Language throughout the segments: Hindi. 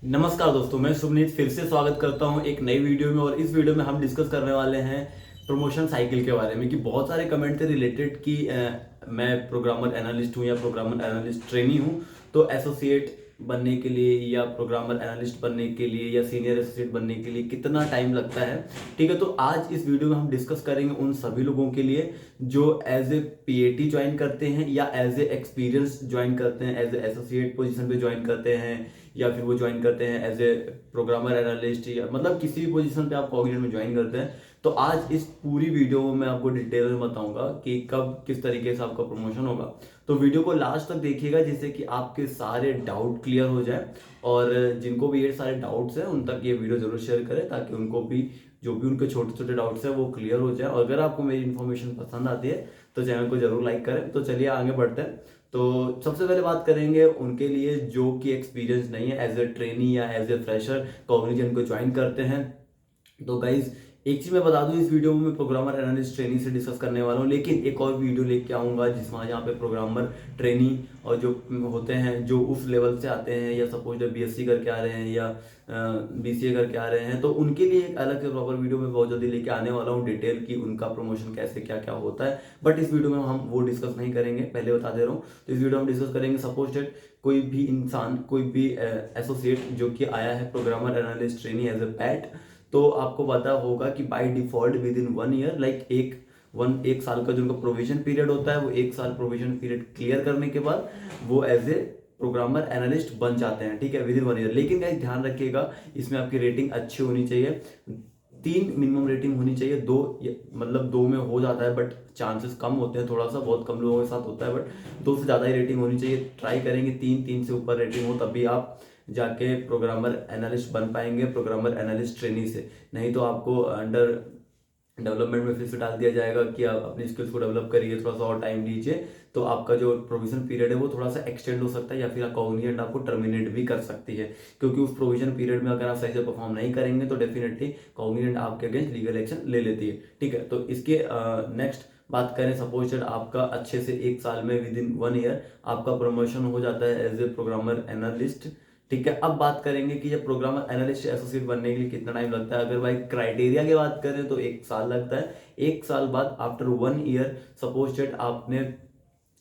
नमस्कार दोस्तों, मैं सुबनीत फिर से स्वागत करता हूं एक नई वीडियो में। और इस वीडियो में हम डिस्कस करने वाले हैं प्रमोशन साइकिल के बारे में। कि बहुत सारे कमेंट थे रिलेटेड कि मैं प्रोग्रामर एनालिस्ट हूं या प्रोग्रामर एनालिस्ट ट्रेनी हूं, तो एसोसिएट बनने के लिए या प्रोग्रामर एनालिस्ट बनने के लिए या सीनियर एसोसिएट बनने के लिए कितना टाइम लगता है। ठीक है, तो आज इस वीडियो में हम डिस्कस करेंगे उन सभी लोगों के लिए जो एज ए पीएटी ज्वाइन करते हैं या एज ए एक्सपीरियंस ज्वाइन करते हैं, एज ए एसोसिएट पोजीशन पे ज्वाइन करते हैं, या फिर वो ज्वाइन करते हैं एज ए प्रोग्रामर एनालिस्ट, या मतलब किसी भी पोजीशन पे आप कॉग्निजेंट में ज्वाइन करते हैं। तो आज इस पूरी वीडियो में मैं आपको डिटेल में बताऊंगा कि कब किस तरीके से आपका प्रमोशन होगा। तो वीडियो को लास्ट तक देखिएगा जिससे कि आपके सारे डाउट क्लियर हो जाए। और जिनको भी ये सारे डाउट्स हैं उन तक ये वीडियो जरूर शेयर करें ताकि उनको भी जो भी उनके छोटे छोटे डाउट्स हैं वो क्लियर हो जाए। और अगर आपको मेरी इन्फॉर्मेशन पसंद आती है तो चैनल को जरूर लाइक करें। तो चलिए आगे बढ़ते हैं। तो सबसे पहले बात करेंगे उनके लिए जो कि एक्सपीरियंस नहीं है, एज ए ट्रेनी या एज ए फ्रेशर कॉग्निजेंट को ज्वाइन करते हैं। तो गाइज एक चीज मैं बता दूं, इस वीडियो में मैं प्रोग्रामर एनालिस्ट ट्रेनी से डिस्कस करने वाला हूं, लेकिन एक और वीडियो लेके आऊंगा जिसमें यहाँ पे प्रोग्रामर ट्रेनी और जो होते हैं जो उस लेवल से आते हैं या सपोज बीएससी करके आ रहे हैं या बीसीए करके आ रहे हैं, तो उनके लिए एक अलग से प्रॉपर वीडियो में बहुत जल्दी लेके आने वाला हूँ डिटेल की उनका प्रमोशन कैसे क्या क्या होता है। बट इस वीडियो में हम वो डिस्कस नहीं करेंगे, पहले बता दे रहा हूँ। तो इस वीडियो में डिस्कस करेंगे सपोज दैट कोई भी इंसान, कोई भी एसोसिएट जो कि आया है programmer analyst trainee as a PAT, तो आपको पता होगा कि by default within 1 year, like एक साल का जो उनका प्रोविजन पीरियड होता है, वो एक साल प्रोविजन पीरियड क्लियर करने के बाद वो एज ए प्रोग्रामर एनालिस्ट बन जाते हैं। ठीक है, विद इन 1 ईयर। लेकिन गाइस ध्यान रखिएगा इसमें आपकी रेटिंग अच्छी होनी चाहिए। 3 मिनिमम रेटिंग होनी चाहिए। 2 मतलब 2 में हो जाता है बट चांसेस कम होते हैं, थोड़ा सा बहुत कम लोगों के साथ होता है, बट 2 से ज़्यादा ही रेटिंग होनी चाहिए। ट्राई करेंगे 3 से ऊपर रेटिंग हो तभी आप जाके प्रोग्रामर एनालिस्ट बन पाएंगे प्रोग्रामर एनालिस्ट ट्रेनी से। नहीं तो आपको अंडर डेवलपमेंट में फिर से डाल दिया जाएगा कि आप अपनी स्किल्स को डेवलप करिए, थोड़ा सा और टाइम लीजिए। तो आपका जो प्रोविजन पीरियड है वो थोड़ा सा एक्सटेंड हो सकता है या फिर कॉग्निजेंट आपको टर्मिनेट भी कर सकती है, क्योंकि उस प्रोविजन पीरियड में अगर आप सही से परफॉर्म नहीं करेंगे तो डेफिनेटली कॉग्निजेंट आपके अगेंस्ट लीगल एक्शन ले लेती है। ठीक है, तो इसके नेक्स्ट बात करें, सपोज दैट आपका अच्छे से एक साल में विद इन 1 ईयर आपका प्रमोशन हो जाता है एज ए प्रोग्रामर एनालिस्ट। ठीक है, अब बात करेंगे कि जब प्रोग्रामर एनालिस्ट एसोसिएट बनने के लिए कितना टाइम लगता है। अगर भाई क्राइटेरिया की बात करें तो 1 साल लगता है। 1 साल बाद आफ्टर 1 ईयर, सपोज दैट आपने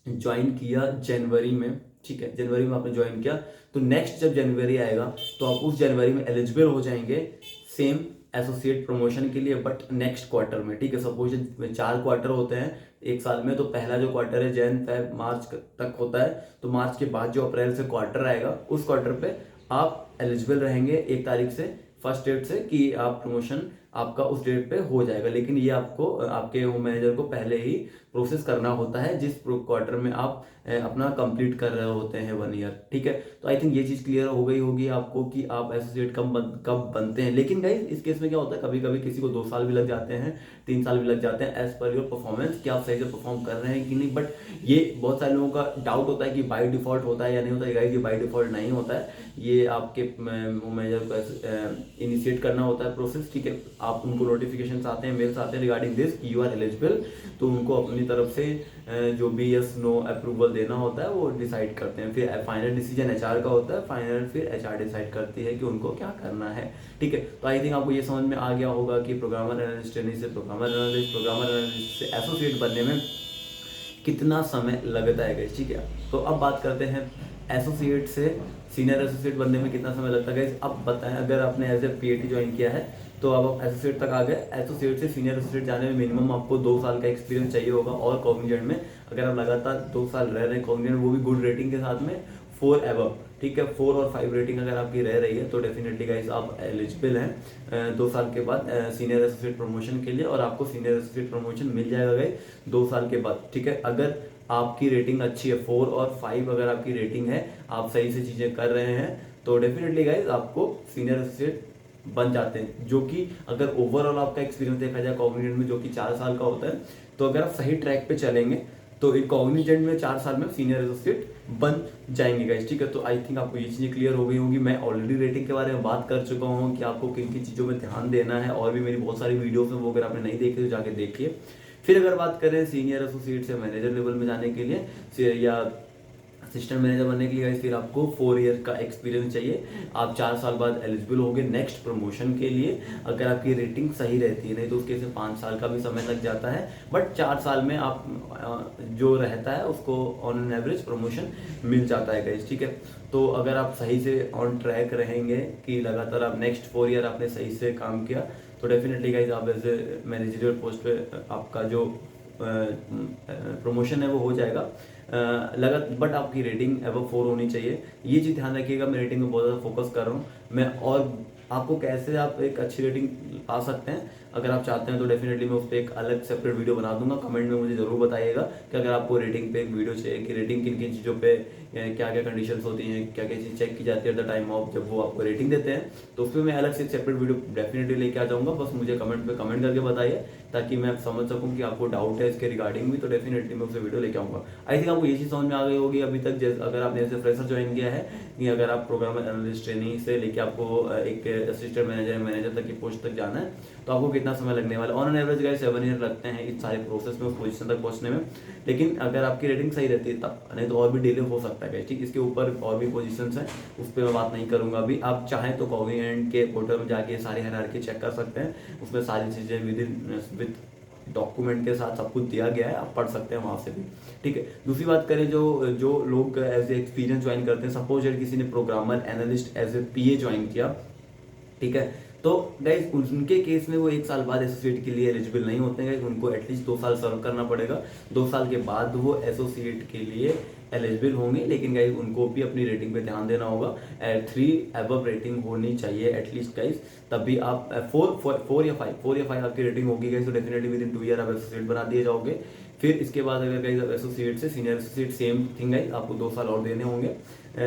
ज्वाइन किया जनवरी में, ठीक है, जनवरी में आपने ज्वाइन किया, तो नेक्स्ट जब जनवरी आएगा तो आप उस जनवरी में एलिजिबल हो जाएंगे सेम एसोसिएट प्रमोशन के लिए, बट नेक्स्ट क्वार्टर में। ठीक है, सपोज 4 क्वार्टर होते हैं एक साल में, तो पहला जो क्वार्टर है जैन फेब मार्च तक होता है, तो मार्च के बाद जो अप्रैल से क्वार्टर आएगा उस क्वार्टर पे आप एलिजिबल रहेंगे 1 तारीख से, फर्स्ट डेट से, कि आप प्रमोशन आपका उस डेट पे हो जाएगा। लेकिन ये आपको आपके होम मैनेजर को पहले ही प्रोसेस करना होता है जिस क्वार्टर में आप अपना कंप्लीट कर रहे होते हैं 1 ईयर। ठीक है, तो आई थिंक ये चीज क्लियर हो गई होगी आपको कि आप एसोसिएट कब बनते हैं। लेकिन गाइस इस केस में क्या होता है, कभी कभी किसी को 2 साल भी लग जाते हैं, 3 साल भी लग जाते हैं, एज पर योर परफॉर्मेंस कि आप सही से परफॉर्म कर रहे हैं कि नहीं। बट ये बहुत सारे लोगों का डाउट होता है कि बाय डिफॉल्ट होता है या नहीं होता है। गाइस ये बाय डिफॉल्ट नहीं होता है, ये आपके होम मैनेजर को इनिशिएट करना होता है प्रोसेस। ठीक है, आप उनको नोटिफिकेशन आते हैं, मेल्स आते हैं रिगार्डिंग दिस कि यू आर एलिजिबल, तो उनको अपनी तरफ से जो भी यस नो अप्रूवल देना होता है वो डिसाइड करते हैं। फिर फाइनल डिसीजन एचआर का होता है, फाइनल फिर एचआर डिसाइड करती है कि उनको क्या करना है। ठीक है, तो आई थिंक आपको ये समझ में आ गया होगा कि प्रोग्रामर एनालिस्ट ट्रेनी से प्रोग्रामर एनालिस्ट से एसोसिएट बनने में कितना समय लगता है गाइस। ठीक है, तो अब बात करते हैं एसोसिएट से सीनियर एसोसिएट बनने में कितना समय लगता है गाइस। अब बताएं, अगर आपने एज ए पीएटी ज्वाइन किया है तो अब आप एसोसिएट तक आ गए। एसोसिएट से सीनियर एसोसिएट जाने में मिनिमम आपको 2 साल का एक्सपीरियंस चाहिए होगा। और कॉग्निजेंट में अगर आप लगातार 2 साल रह रहे हैं कॉग्निजेंट, वो भी गुड रेटिंग के साथ में 4 एबव, ठीक है, 4 और 5 रेटिंग अगर आपकी रह रही है तो डेफिनेटली गाइस आप एलिजिबल हैं 2 साल के बाद सीनियर एसोसिएट प्रमोशन के लिए। और आपको सीनियर एसोसिएट प्रमोशन मिल जाएगा गाइस 2 साल के बाद। ठीक है, अगर आपकी रेटिंग अच्छी है, 4 और 5 अगर आपकी रेटिंग है, आप सही से चीजें कर रहे हैं, तो डेफिनेटली गाइस आपको सीनियर एसोसिएट बन जाते हैं। जो कि अगर ओवरऑल आपका एक्सपीरियंस देखा जाए कॉग्निजेंट में जो कि 4 साल का होता है, तो अगर आप सही ट्रैक पे चलेंगे तो एक कॉग्निजेंट में 4 साल में सीनियर एसोसिएट बन जाएंगे गाइस। ठीक है, तो आई थिंक आपको ये चीजें क्लियर हो गई होंगी। मैं ऑलरेडी रेटिंग के बारे में बात कर चुका हूँ कि आपको किन किन चीजों में ध्यान देना है, और भी मेरी बहुत सारी वीडियोस हैं, वो अगर आपने नहीं देखे तो जाके देखिए। फिर अगर बात करें सीनियर एसोसिएट से मैनेजर लेवल में जाने के लिए या असिस्टेंट मैनेजर बनने के लिए गाइस फिर आपको 4 ईयर का एक्सपीरियंस चाहिए। आप 4 साल बाद एलिजिबल होगे नेक्स्ट प्रमोशन के लिए, अगर आपकी रेटिंग सही रहती है, नहीं तो उसके से 5 साल का भी समय लग जाता है। बट 4 साल में आप जो रहता है उसको ऑन एन एवरेज प्रमोशन मिल जाता है गाइस, ठीक है। तो अगर आप सही से ऑन ट्रैक रहेंगे कि लगातार आप नेक्स्ट 4 ईयर आपने सही से काम किया, तो डेफिनेटली गाइस आप एज ए मैनेजरियल पोस्ट पे आपका जो प्रमोशन है वो हो जाएगा। बट आपकी रेटिंग एबव 4 होनी चाहिए। ये चीज़ ध्यान रखिएगा, मैं रेटिंग में बहुत ज़्यादा फोकस कर रहा हूँ मैं। और आपको कैसे आप एक अच्छी रेटिंग पा सकते हैं, अगर आप चाहते हैं तो डेफिनेटली मैं उस पर एक अलग सेपरेट वीडियो बना दूंगा। कमेंट में मुझे ज़रूर बताइएगा कि अगर आपको रेटिंग पे एक वीडियो चाहिए कि रेटिंग किन किन चीज़ों पे क्या क्या कंडीशंस होती हैं, क्या क्या चीज़ चेक की जाती है एट द टाइम ऑफ जब वो आपको रेटिंग देते हैं, तो उस पर मैं अलग से सेपरेट वीडियो डेफिनेटली लेके आ जाऊँगा। बस मुझे कमेंट पे कमेंट करके बताइए ताकि मैं समझ सकूँ कि आपको डाउट है इसके रिगार्डिंग भी, तो डेफिनेटली मैं उससे वीडियो लेके आऊँगा। आई थिंक आपको ये चीज़ समझ में आ गई होगी अभी तक। जैसे अगर आपने ऐसे फ्रेशर ज्वाइन किया है, कि अगर आप प्रोग्रामर एनालिस्ट ट्रेनिंग से लेके आपको एक असिस्टेंट मैनेजर तक की पोस्ट तक जाना है, तो आपको कितना समय लगने वाला है। On an average guys 7 year लगते हैं इस सारे प्रोसेस में उस पोजीशन तक पहुंचने में। लेकिन अगर आपकी रेटिंग सही रहती है तब, नहीं तो और भी डिले हो सकता है, ठीक। इसके ऊपर और भी पोजीशंस हैं, उस पर मैं बात नहीं करूंगा अभी। आप चाहें तो कॉग्निजेंट के पोर्टल में जाके सारी हायरार्की चेक कर सकते हैं, उसमें सारी चीज़ें विद डॉक्यूमेंट के साथ सब कुछ दिया गया है, आप पढ़ सकते हैं वहाँ से भी, ठीक है। दूसरी बात करें, जो लोग एज ए एक्सपीरियंस ज्वाइन करते हैं, सपोज किसी ने programmer analyst as a PA join किया, ठीक है, तो गाइज उनके केस में वो 1 साल बाद एसोसिएट के लिए एलिजिबल नहीं होते हैं। उनको एटलीस्ट 2 साल सर्व करना पड़ेगा, 2 साल के बाद वो एसोसिएट के लिए एलिजिबल होंगे। लेकिन गाइज उनको भी अपनी रेटिंग पे ध्यान देना होगा, 3 एबव रेटिंग होनी चाहिए एटलीस्ट गाइज, तभी आप 4 या 5 आपकी रेटिंग होगी गाइज, तो डेफिनेटली विद इन 2 ईयर आप एसोसिएट बना दिए जाओगे। फिर इसके बाद अगर गाइज आप एसोसिएट से senior associate, same thing guys, आपको 2 साल और देने होंगे।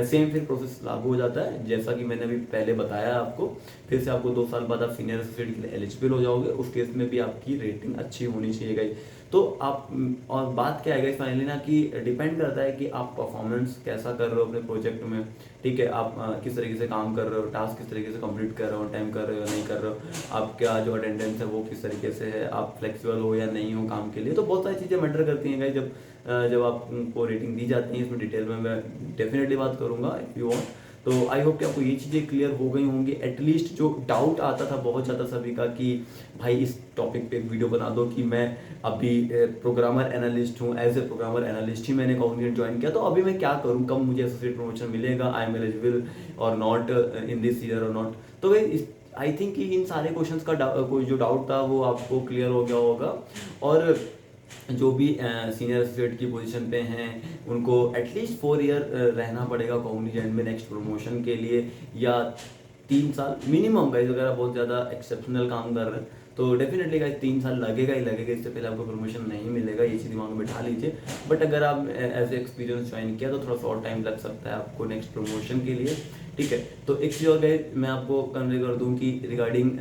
सेम फिर प्रोसेस लागू हो जाता है जैसा कि मैंने अभी पहले बताया आपको। फिर से आपको 2 साल बाद आप सीनियर एसोसिएट के लिए एलिजिबल हो जाओगे। उस केस में भी आपकी रेटिंग अच्छी होनी चाहिए गाइज। तो आप और बात क्या है गाइज फाइनली ना, कि डिपेंड करता है कि आप परफॉर्मेंस कैसा कर रहे हो अपने प्रोजेक्ट में, ठीक है। आप किस तरीके से काम कर रहे हो, टास्क किस तरीके से कंप्लीट कर रहे हो, टाइम कर रहे हो या नहीं कर रहे हो, आपका जो अटेंडेंस है वो किस तरीके से है, आप फ्लेक्सिबल हो या नहीं हो काम के लिए। तो बहुत सारी चीज़ें मैटर करती हैं गाइज जब आपको रेटिंग दी जाती है। इसमें डिटेल में मैं डेफिनेटली बात करूँगा इफ़ यू वांट। तो आई होप कि आपको ये चीज़ें क्लियर हो गई होंगी। एटलीस्ट जो डाउट आता था बहुत ज़्यादा सभी का कि भाई इस टॉपिक पे एक वीडियो बना दो, कि मैं अभी प्रोग्रामर एनालिस्ट हूँ, एज ए प्रोग्रामर एनालिस्ट ही मैंने कॉग्निजेंट ज्वाइन किया, तो अभी मैं क्या करूँ, कब मुझे एसोसिएट प्रमोशन मिलेगा, आई एम एलिजिबल और नॉट इन दिस ईयर और नॉट। तो आई थिंक कि इन सारे क्वेश्चंस का कोई जो डाउट था वो आपको क्लियर हो गया होगा। और जो भी सीनियर एसोसिएट की पोजीशन पे हैं उनको एटलीस्ट 4 ईयर रहना पड़ेगा कॉग्निजेंट में नेक्स्ट प्रमोशन के लिए, या 3 साल मिनिमम गाइस। अगर आप बहुत ज़्यादा एक्सेप्शनल काम कर रहे हैं तो डेफिनेटली गाइस 3 साल लगेगा ही लगेगा, इससे पहले आपको प्रमोशन नहीं मिलेगा, ये चीज़ दिमाग में बिठा लीजिए। बट अगर आप एज ए एक्सपीरियंस ज्वाइन किया तो थोड़ा सा और टाइम लग सकता है आपको नेक्स्ट प्रमोशन के लिए, ठीक है। तो एक चीज़ और गाइस मैं आपको कन्वे कर दूं कि रिगार्डिंग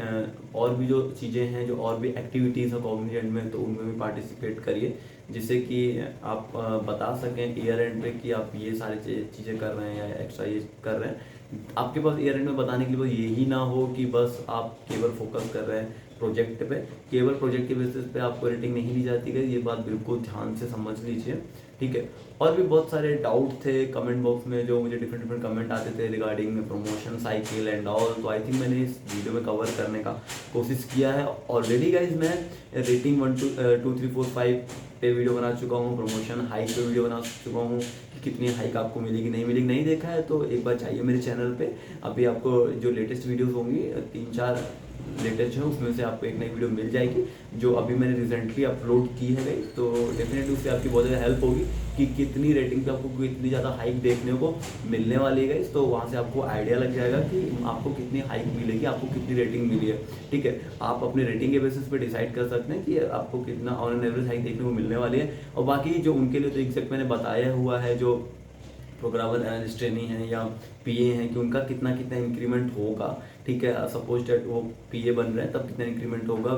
और भी जो चीज़ें हैं, जो और भी एक्टिविटीज़ हैं कॉग्निजेंट में, तो उनमें भी पार्टिसिपेट करिए, जिससे कि आप बता सकें ईयर एंड पे कि आप ये सारी चीज़ें कर रहे हैं या एक्स्ट्रा ये कर रहे हैं। आपके पास ईयर एंड में बताने के लिए बस यही ना हो कि बस आप केवल फोकस कर रहे हैं प्रोजेक्ट पे, केवल प्रोजेक्ट के बेसिस पे आपको रेटिंग नहीं दी जाती है, ये बात बिल्कुल ध्यान से समझ लीजिए, ठीक है। और भी बहुत सारे डाउट थे कमेंट बॉक्स में, जो मुझे डिफरेंट कमेंट आते थे regarding promotion cycle and all, तो आई थिंक मैंने इस वीडियो में कवर करने का कोशिश किया है ऑलरेडी गाइज। मैं रेटिंग 1 2 3 4 5 पे वीडियो बना चुका हूँ, प्रमोशन हाइक पे वीडियो बना चुका हूँ कि कितनी हाइक आपको मिलेगी नहीं मिलेगी। नहीं देखा है तो एक बार जाइए मेरे चैनल पे, अभी आपको जो लेटेस्ट वीडियोस होंगी 3-4 लेटेस्ट है, उसमें से आपको एक नई वीडियो मिल जाएगी जो अभी मैंने रिसेंटली अपलोड की है गई। तो डेफिनेटली उससे आपकी बहुत ज़्यादा हेल्प होगी कि कितनी रेटिंग पे आपको इतनी ज़्यादा हाइक देखने को मिलने वाली है। तो वहाँ से आपको आइडिया लग जाएगा कि आपको कितनी हाइक मिलेगी, आपको कितनी रेटिंग मिली है, ठीक है। आप अपने रेटिंग के बेसिस पे डिसाइड कर सकते हैं कि आपको कितना ऑन एन एवरेज हाइक देखने को मिलने वाली है। और बाकी जो उनके लिए तो एग्जैक्ट मैंने बताया हुआ है, जो प्रोग्रामर एनालिस्ट ट्रेनी हैं या पीए हैं, कि उनका कितना इंक्रीमेंट होगा, ठीक है। सपोज डेट वो पीए बन रहे हैं तब कितना इंक्रीमेंट होगा,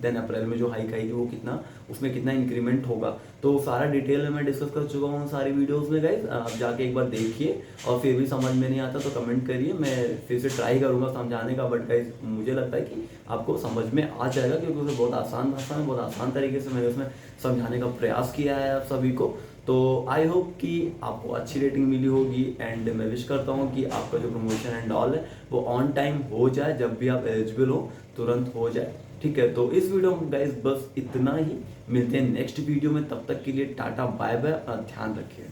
देन अप्रैल में जो हाइक आएगी वो कितना, उसमें कितना इंक्रीमेंट होगा, तो सारा डिटेल में मैं डिस्कस कर चुका हूँ सारी वीडियोस में गाइस। आप जाके एक बार देखिए, और फिर भी समझ में नहीं आता तो कमेंट करिए, मैं फिर से ट्राई करूँगा समझाने का। बट गाइस मुझे लगता है कि आपको समझ में आ जाएगा, क्योंकि उसे बहुत आसान भाषा में बहुत आसान तरीके से मैंने उसमें समझाने का प्रयास किया है आप सभी को। तो आई होप कि आपको अच्छी रेटिंग मिली होगी एंड मैं विश करता हूँ कि आपका जो प्रमोशन एंड ऑल है वो ऑन टाइम हो जाए, जब भी आप एलिजिबल हो तुरंत हो जाए। ठीक है, तो इस वीडियो में गाइस बस इतना ही। मिलते हैं नेक्स्ट वीडियो में, तब तक के लिए टाटा बाय बाय, अपना ध्यान रखिए।